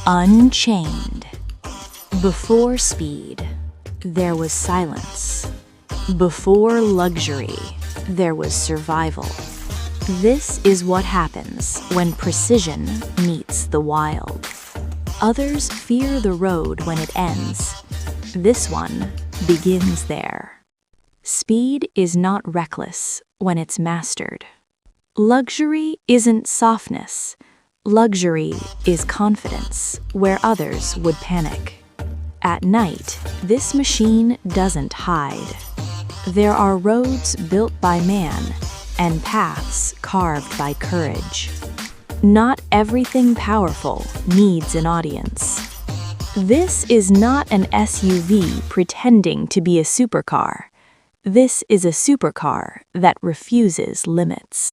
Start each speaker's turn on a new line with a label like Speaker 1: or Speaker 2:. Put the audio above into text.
Speaker 1: Unchained. Before speed, there was silence. Before luxury, there was survival. This is what happens when precision meets the wild. Others fear the road when it ends. This one begins there. Speed is not reckless when it's mastered. Luxury isn't softness. Luxury is confidence where others would panic. At night, this machine doesn't hide. There are roads built by man and paths carved by courage. Not everything powerful needs an audience. This is not an SUV pretending to be a supercar. This is a supercar that refuses limits.